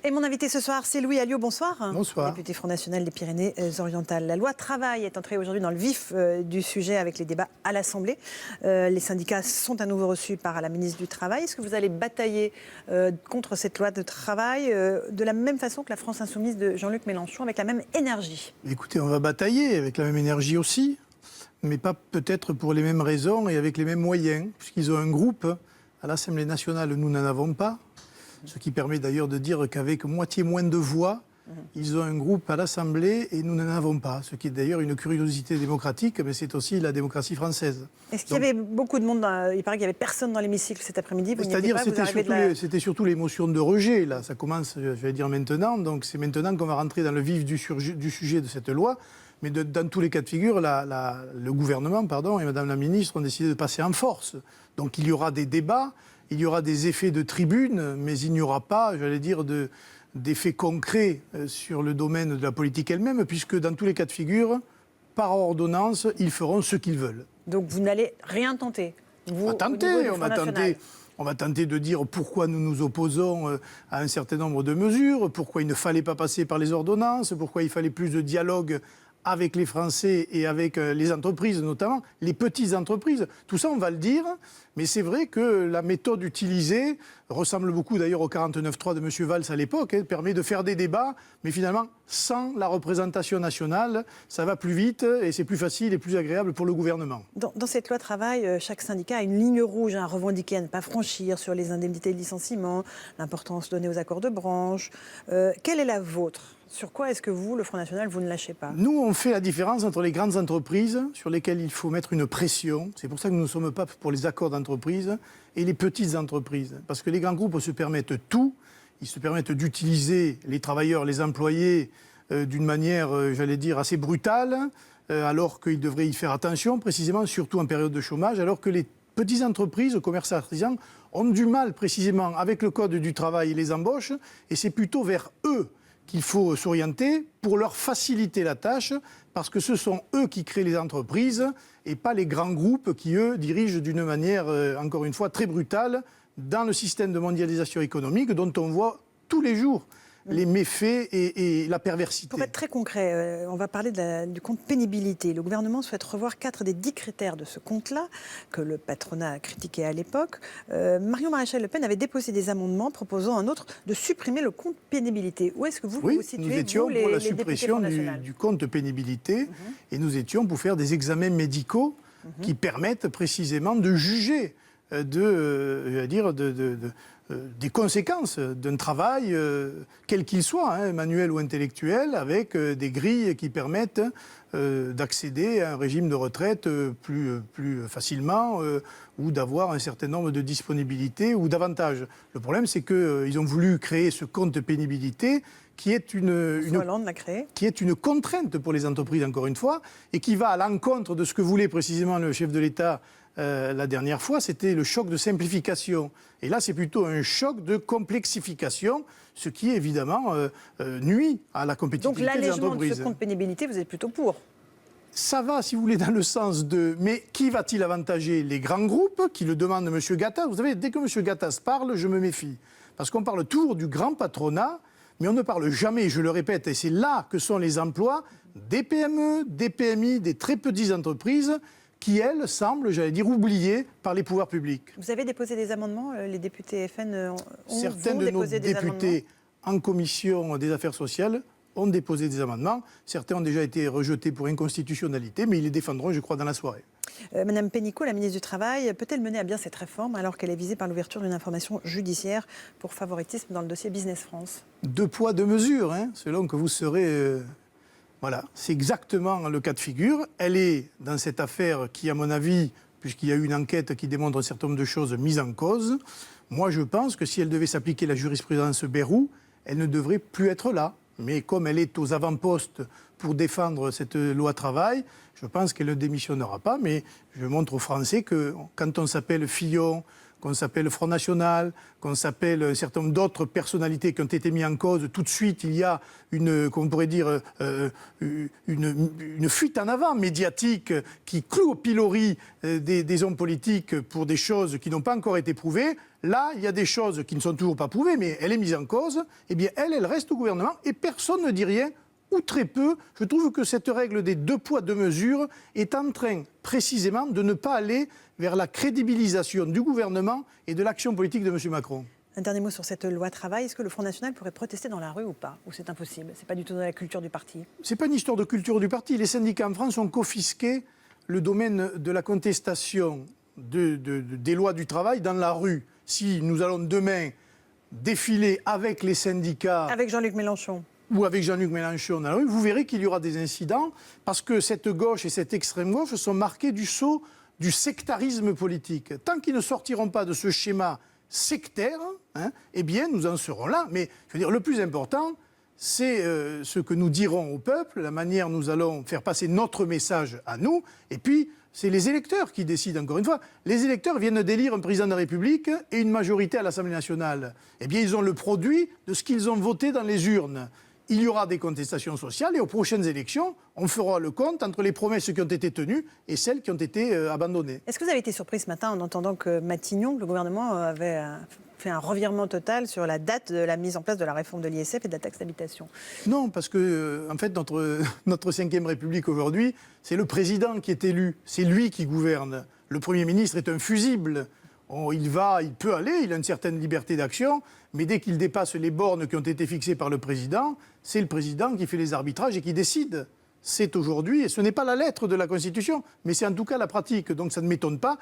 Et mon invité ce soir, c'est Louis Alliot. Bonsoir. Bonsoir. Député Front National des Pyrénées-Orientales. La loi travail est entrée aujourd'hui dans le vif du sujet avec les débats à l'Assemblée. Les syndicats sont à nouveau reçus par la ministre du Travail. Est-ce que vous allez batailler contre cette loi de travail de la même façon que la France Insoumise de Jean-Luc Mélenchon, avec la même énergie? Écoutez, on va batailler avec la même énergie aussi, mais pas peut-être pour les mêmes raisons et avec les mêmes moyens, puisqu'ils ont un groupe. À l'Assemblée nationale, nous n'en avons pas. Ce qui permet d'ailleurs de dire qu'avec moitié moins de voix, ils ont un groupe à l'Assemblée et nous n'en avons pas. Ce qui est d'ailleurs une curiosité démocratique, mais c'est aussi la démocratie française. Est-ce qu'il y avait beaucoup de monde Il paraît qu'il n'y avait personne dans l'hémicycle cet après-midi. C'est-à-dire c'était surtout l'émotion de rejet. Là. Ça commence, je vais dire maintenant. Donc c'est maintenant qu'on va rentrer dans le vif du sujet de cette loi. Mais dans tous les cas de figure, le gouvernement et Madame la ministre ont décidé de passer en force. Donc il y aura des débats. Il y aura des effets de tribune, mais il n'y aura pas, j'allais dire, d'effets concrets sur le domaine de la politique elle-même, puisque dans tous les cas de figure, par ordonnance, ils feront ce qu'ils veulent. Donc vous n'allez rien tenter? On va tenter de dire pourquoi nous nous opposons à un certain nombre de mesures, pourquoi il ne fallait pas passer par les ordonnances, pourquoi il fallait plus de dialogue avec les Français et avec les entreprises, notamment les petites entreprises. Tout ça, on va le dire, mais c'est vrai que la méthode utilisée ressemble beaucoup d'ailleurs au 49.3 de M. Valls à l'époque, permet de faire des débats, mais finalement, sans la représentation nationale, ça va plus vite et c'est plus facile et plus agréable pour le gouvernement. Dans cette loi travail, chaque syndicat a une ligne rouge à revendiquer, à ne pas franchir, sur les indemnités de licenciement, l'importance donnée aux accords de branche. Quelle est la vôtre ? Sur quoi est-ce que vous, le Front National, vous ne lâchez pas? Nous, on fait la différence entre les grandes entreprises, sur lesquelles il faut mettre une pression. C'est pour ça que nous ne sommes pas pour les accords d'entreprise, et les petites entreprises. Parce que les grands groupes se permettent tout. Ils se permettent d'utiliser les travailleurs, les employés, d'une manière, j'allais dire, assez brutale, alors qu'ils devraient y faire attention, précisément, surtout en période de chômage, alors que les petites entreprises, commerces artisans, ont du mal, précisément, avec le Code du travail et les embauches, et c'est plutôt vers eux qu'il faut s'orienter pour leur faciliter la tâche, parce que ce sont eux qui créent les entreprises et pas les grands groupes qui, eux, dirigent d'une manière, encore une fois, très brutale dans le système de mondialisation économique dont on voit tous les jours les méfaits et la perversité. Pour être très concret, on va parler du compte pénibilité. Le gouvernement souhaite revoir 4 des 10 critères de ce compte-là, que le patronat a critiqué à l'époque. Marion Maréchal Le Pen avait déposé des amendements proposant un autre de supprimer le compte pénibilité. Où est-ce que vous vous situez, nous étions vous, pour la suppression du compte pénibilité et nous étions pour faire des examens médicaux qui permettent précisément de juger des conséquences d'un travail, quel qu'il soit, manuel ou intellectuel, avec des grilles qui permettent d'accéder à un régime de retraite plus facilement ou d'avoir un certain nombre de disponibilités ou d'avantages. Le problème, c'est qu'ils ont voulu créer ce compte pénibilité qui est une contrainte pour les entreprises, encore une fois, et qui va à l'encontre de ce que voulait précisément le chef de l'État la dernière fois, c'était le choc de simplification. Et là, c'est plutôt un choc de complexification, ce qui, évidemment, nuit à la compétitivité des entreprises. Donc l'allègement de ce compte pénibilité, vous êtes plutôt pour? Ça va, si vous voulez, dans le sens de... Mais qui va-t-il avantager? Les grands groupes qui le demandent à M. Gattaz. Vous savez, dès que M. Gattaz parle, je me méfie. Parce qu'on parle toujours du grand patronat, mais on ne parle jamais, je le répète, et c'est là que sont les emplois des PME, des PMI, des très petites entreprises, qui, elles, semblent, j'allais dire, oubliées par les pouvoirs publics. Vous avez déposé des amendements, les députés FN ont Certains de nos députés en commission des affaires sociales ont déposé des amendements. Certains ont déjà été rejetés pour inconstitutionnalité, mais ils les défendront, je crois, dans la soirée. Madame Pénicaud, la ministre du Travail, peut-elle mener à bien cette réforme alors qu'elle est visée par l'ouverture d'une information judiciaire pour favoritisme dans le dossier Business France? 2 poids, 2 mesures, selon que vous serez... Voilà, c'est exactement le cas de figure. Elle est dans cette affaire qui, à mon avis, puisqu'il y a eu une enquête qui démontre un certain nombre de choses mises en cause, moi je pense que si elle devait s'appliquer la jurisprudence Bayrou, elle ne devrait plus être là. Mais comme elle est aux avant-postes pour défendre cette loi travail, je pense qu'elle ne démissionnera pas. Mais je montre aux Français que quand on s'appelle Fillon qu'on s'appelle Front National, qu'on s'appelle un certain nombre d'autres personnalités qui ont été mises en cause, tout de suite, il y a qu'on pourrait dire, une fuite en avant médiatique qui cloue au pilori des hommes politiques pour des choses qui n'ont pas encore été prouvées. Là, il y a des choses qui ne sont toujours pas prouvées, mais elle est mise en cause. Eh bien, elle reste au gouvernement et personne ne dit rien, ou très peu. Je trouve que cette règle des 2 poids 2 mesures est en train, précisément, de ne pas aller vers la crédibilisation du gouvernement et de l'action politique de M. Macron. Un dernier mot sur cette loi travail. Est-ce que le Front National pourrait protester dans la rue ou pas? Ou c'est impossible? C'est pas du tout dans la culture du parti? C'est pas une histoire de culture du parti. Les syndicats en France ont confisqué le domaine de la contestation des lois du travail dans la rue. Si nous allons demain défiler avec les syndicats... Avec Jean-Luc Mélenchon. Ou avec Jean-Luc Mélenchon dans la rue, vous verrez qu'il y aura des incidents parce que cette gauche et cette extrême gauche sont marqués du sceau du sectarisme politique. Tant qu'ils ne sortiront pas de ce schéma sectaire, eh bien nous en serons là. Mais je veux dire, le plus important, c'est ce que nous dirons au peuple, la manière dont nous allons faire passer notre message à nous, et puis c'est les électeurs qui décident, encore une fois. Les électeurs viennent d'élire un président de la République et une majorité à l'Assemblée nationale. Eh bien, ils ont le produit de ce qu'ils ont voté dans les urnes. Il y aura des contestations sociales et aux prochaines élections, on fera le compte entre les promesses qui ont été tenues et celles qui ont été abandonnées. Est-ce que vous avez été surpris ce matin en entendant que Matignon, le gouvernement, avait fait un revirement total sur la date de la mise en place de la réforme de l'ISF et de la taxe d'habitation? Non, parce que, en fait, notre 5e République aujourd'hui, c'est le président qui est élu, c'est lui qui gouverne. Le Premier ministre est un fusible. Il peut aller, il a une certaine liberté d'action, mais dès qu'il dépasse les bornes qui ont été fixées par le président, c'est le président qui fait les arbitrages et qui décide. C'est aujourd'hui, et ce n'est pas la lettre de la Constitution, mais c'est en tout cas la pratique, donc ça ne m'étonne pas.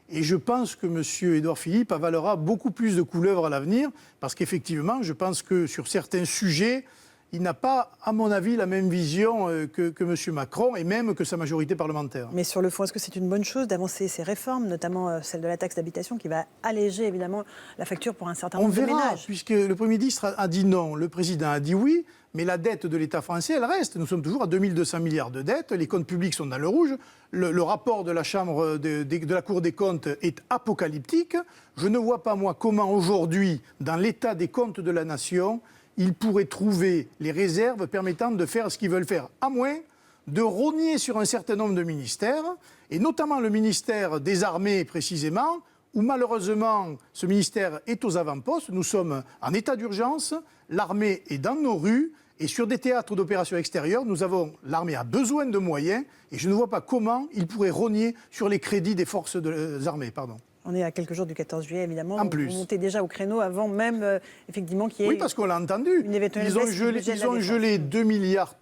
Et je pense que M. Édouard Philippe avalera beaucoup plus de couleuvres à l'avenir, parce qu'effectivement, je pense que sur certains sujets, il n'a pas, à mon avis, la même vision que M. Macron et même que sa majorité parlementaire. Mais sur le fond, est-ce que c'est une bonne chose d'avancer ces réformes, notamment celle de la taxe d'habitation, qui va alléger évidemment la facture pour un certain nombre de ménages? On verra, puisque le Premier ministre a dit non, le Président a dit oui, mais la dette de l'État français, elle reste. Nous sommes toujours à 2200 milliards de dettes, les comptes publics sont dans le rouge, le rapport de la Chambre de la Cour des comptes est apocalyptique. Je ne vois pas, moi, comment aujourd'hui, dans l'état des comptes de la nation, ils pourraient trouver les réserves permettant de faire ce qu'ils veulent faire, à moins de rogner sur un certain nombre de ministères, et notamment le ministère des Armées précisément, où malheureusement ce ministère est aux avant-postes. Nous sommes en état d'urgence, l'armée est dans nos rues, et sur des théâtres d'opérations extérieures, l'armée a besoin de moyens, et je ne vois pas comment il pourrait rogner sur les crédits des forces armées. On est à quelques jours du 14 juillet, évidemment. En plus. Vous montez déjà au créneau avant même, effectivement, qu'il y ait... Oui, parce qu'on l'a entendu. Ils ont gelé 2,3 milliards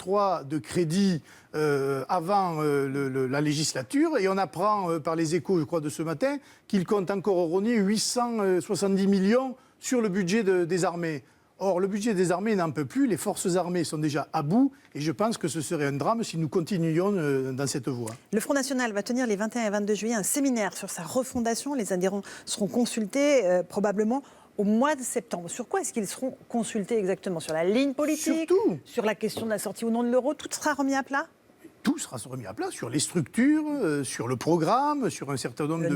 de crédits avant la législature. Et on apprend par les échos, je crois, de ce matin, qu'ils comptent encore rogner 870 millions sur le budget des armées. Or, le budget des armées n'en peut plus, les forces armées sont déjà à bout, et je pense que ce serait un drame si nous continuions dans cette voie. Le Front National va tenir les 21 et 22 juillet un séminaire sur sa refondation. Les adhérents seront consultés probablement au mois de septembre. Sur quoi est-ce qu'ils seront consultés exactement? Sur la ligne politique? Surtout. Sur la question de la sortie ou non de l'euro? Tout sera remis à plat? Tout sera remis à plat, sur les structures, sur le programme, sur un certain nombre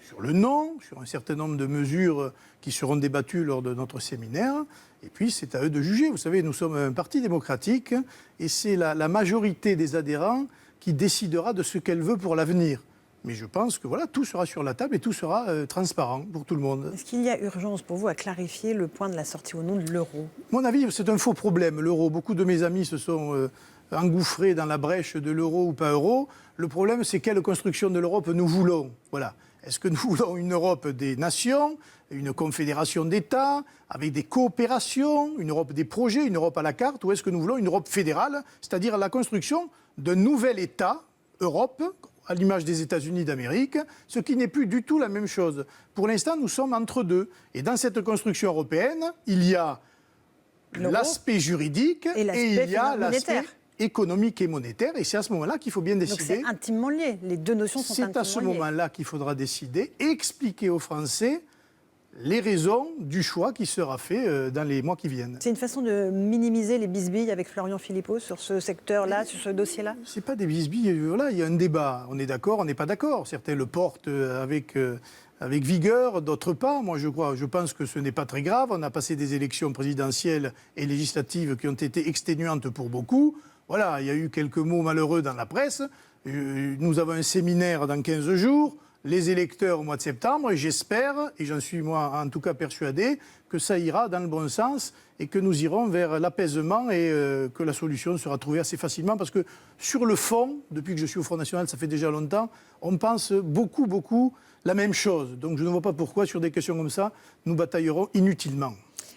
sur le nom, sur un certain nombre de mesures qui seront débattues lors de notre séminaire. Et puis, c'est à eux de juger. Vous savez, nous sommes un parti démocratique et c'est la majorité des adhérents qui décidera de ce qu'elle veut pour l'avenir. Mais je pense que voilà, tout sera sur la table et tout sera transparent pour tout le monde. Est-ce qu'il y a urgence pour vous à clarifier le point de la sortie ou non de l'euro? Mon avis, c'est un faux problème, l'euro. Beaucoup de mes amis se sont engouffrés dans la brèche de l'euro ou pas euro. Le problème, c'est quelle construction de l'Europe nous voulons. Voilà. Est-ce que nous voulons une Europe des nations, une confédération d'États, avec des coopérations, une Europe des projets, une Europe à la carte, ou est-ce que nous voulons une Europe fédérale, c'est-à-dire la construction d'un nouvel État, Europe, à l'image des États-Unis d'Amérique, ce qui n'est plus du tout la même chose. Pour l'instant, nous sommes entre deux. Et dans cette construction européenne, il y a l'aspect juridique et il y a l'aspect économique et monétaire, et c'est à ce moment-là qu'il faut bien décider. Donc c'est intimement lié, les deux notions sont intimement liées. C'est à ce moment-là qu'il faudra décider, expliquer aux Français les raisons du choix qui sera fait dans les mois qui viennent. C'est une façon de minimiser les bisbilles avec Florian Philippot sur ce secteur-là, sur ce dossier-là? C'est pas des bisbilles, voilà, il y a un débat. On est d'accord, on n'est pas d'accord. Certains le portent avec avec vigueur, d'autres pas. Moi, je pense que ce n'est pas très grave. On a passé des élections présidentielles et législatives qui ont été exténuantes pour beaucoup. Voilà, il y a eu quelques mots malheureux dans la presse. Nous avons un séminaire dans 15 jours, les électeurs au mois de septembre, et j'espère, et j'en suis moi en tout cas persuadé, que ça ira dans le bon sens et que nous irons vers l'apaisement et que la solution sera trouvée assez facilement. Parce que sur le fond, depuis que je suis au Front National, ça fait déjà longtemps, on pense beaucoup la même chose. Donc je ne vois pas pourquoi, sur des questions comme ça, nous bataillerons inutilement.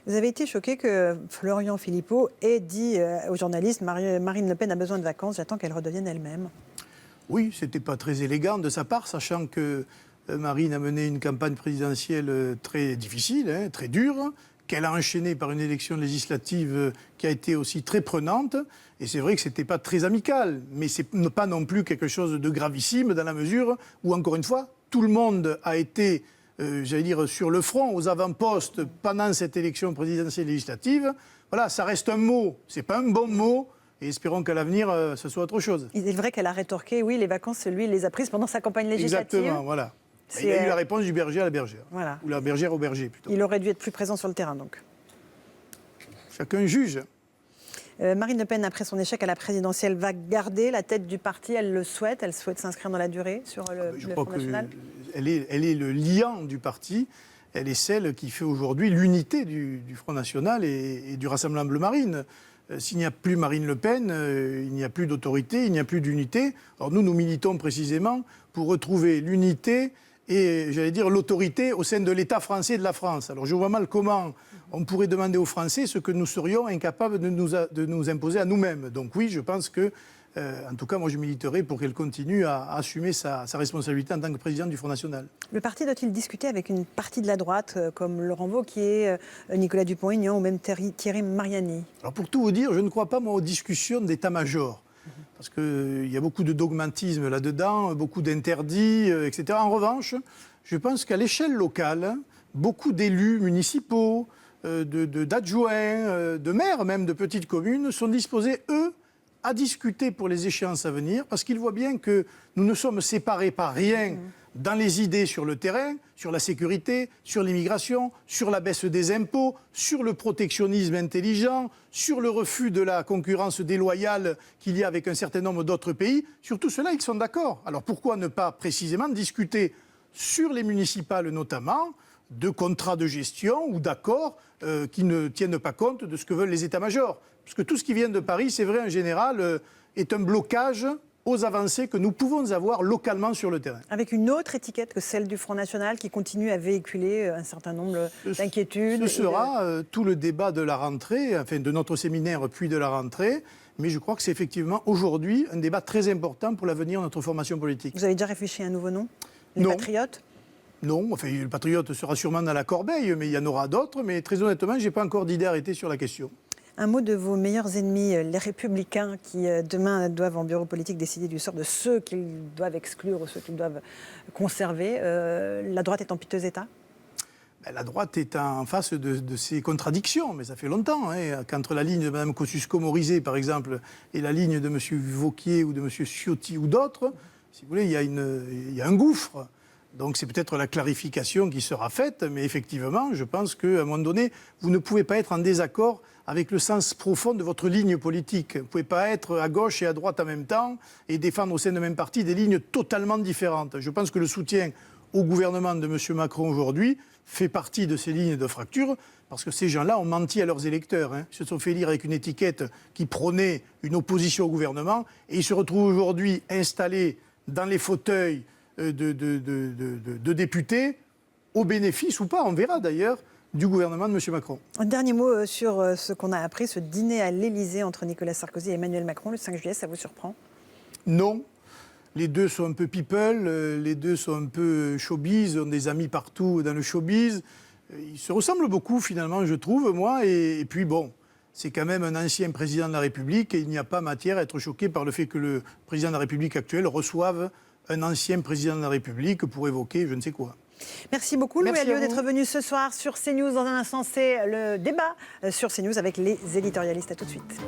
Vous avez été choqué que Florian Philippot ait dit aux journalistes « Marine Le Pen a besoin de vacances, j'attends qu'elle redevienne elle-même ». Oui, ce n'était pas très élégant de sa part, sachant que Marine a mené une campagne présidentielle très difficile, très dure, qu'elle a enchaînée par une élection législative qui a été aussi très prenante. Et c'est vrai que ce n'était pas très amical, mais ce n'est pas non plus quelque chose de gravissime dans la mesure où, encore une fois, tout le monde a été, sur le front, aux avant-postes pendant cette élection présidentielle législative. Voilà, ça reste un mot, ce n'est pas un bon mot. Et espérons qu'à l'avenir, ce soit autre chose. Il est vrai qu'elle a rétorqué, oui, les vacances, lui, il les a prises pendant sa campagne législative. Exactement, voilà. Il y a eu la réponse du berger à la bergère. Voilà. Ou la bergère au berger, plutôt. Il aurait dû être plus présent sur le terrain, donc. Chacun juge. Marine Le Pen, après son échec à la présidentielle, va garder la tête du parti. Elle le souhaite. Elle souhaite s'inscrire dans la durée sur le Front National. Elle est le liant du parti. Elle est celle qui fait aujourd'hui l'unité du Front National et du Rassemblement Marine. S'il n'y a plus Marine Le Pen, il n'y a plus d'autorité, il n'y a plus d'unité. Alors nous militons précisément pour retrouver l'unité et, l'autorité au sein de l'État français et de la France. Alors je vois mal comment on pourrait demander aux Français ce que nous serions incapables de nous imposer à nous-mêmes. Donc oui, je pense que, en tout cas, moi je militerai pour qu'elle continue à assumer sa responsabilité en tant que présidente du Front National. Le parti doit-il discuter avec une partie de la droite, comme Laurent Wauquiez, Nicolas Dupont-Aignan ou même Thierry Mariani? Alors pour tout vous dire, je ne crois pas moi aux discussions d'état-major. Parce qu'il y a beaucoup de dogmatisme là-dedans, beaucoup d'interdits, etc. En revanche, je pense qu'à l'échelle locale, beaucoup d'élus municipaux, d'adjoints, de maires même de petites communes sont disposés, eux, à discuter pour les échéances à venir, parce qu'ils voient bien que nous ne sommes séparés par rien dans les idées sur le terrain, sur la sécurité, sur l'immigration, sur la baisse des impôts, sur le protectionnisme intelligent, sur le refus de la concurrence déloyale qu'il y a avec un certain nombre d'autres pays. Sur tout cela, ils sont d'accord. Alors pourquoi ne pas précisément discuter sur les municipales notamment de contrats de gestion ou d'accords qui ne tiennent pas compte de ce que veulent les états-majors. Parce que tout ce qui vient de Paris, c'est vrai en général, est un blocage aux avancées que nous pouvons avoir localement sur le terrain. Avec une autre étiquette que celle du Front National qui continue à véhiculer un certain nombre d'inquiétudes. Ce sera tout le débat de la rentrée, enfin de notre séminaire puis de la rentrée. Mais je crois que c'est effectivement aujourd'hui un débat très important pour l'avenir de notre formation politique. Vous avez déjà réfléchi à un nouveau nom? Les Non. Patriotes? Non, enfin, le Patriote sera sûrement dans la corbeille, mais il y en aura d'autres. Mais très honnêtement, je n'ai pas encore d'idée arrêtée sur la question. Un mot de vos meilleurs ennemis, les Républicains, qui demain doivent en bureau politique décider du sort de ceux qu'ils doivent exclure ou ceux qu'ils doivent conserver. La droite est en piteux état? La droite est en face de ces contradictions, mais ça fait longtemps. Qu'entre la ligne de Mme Kosciusko-Morizet, par exemple, et la ligne de M. Wauquiez ou de M. Ciotti ou d'autres, si vous voulez, il y a un gouffre. Donc c'est peut-être la clarification qui sera faite, mais effectivement, je pense qu'à un moment donné, vous ne pouvez pas être en désaccord avec le sens profond de votre ligne politique. Vous ne pouvez pas être à gauche et à droite en même temps et défendre au sein d'un même parti des lignes totalement différentes. Je pense que le soutien au gouvernement de M. Macron aujourd'hui fait partie de ces lignes de fracture, parce que ces gens-là ont menti à leurs électeurs. Ils se sont fait élire avec une étiquette qui prônait une opposition au gouvernement, et ils se retrouvent aujourd'hui installés dans les fauteuils de députés, au bénéfice ou pas, on verra d'ailleurs, du gouvernement de M. Macron. Un dernier mot sur ce qu'on a appris, ce dîner à l'Élysée entre Nicolas Sarkozy et Emmanuel Macron le 5 juillet, ça vous surprend? Non. Les deux sont un peu people, les deux sont un peu showbiz, ont des amis partout dans le showbiz. Ils se ressemblent beaucoup finalement, je trouve, moi, et puis bon, c'est quand même un ancien président de la République et il n'y a pas matière à être choqué par le fait que le président de la République actuel reçoive un ancien président de la République pour évoquer je ne sais quoi. Merci beaucoup, Louis Alliot, d'être venu ce soir sur CNews. Dans un instant, c'est le débat sur CNews avec les éditorialistes. À tout de suite.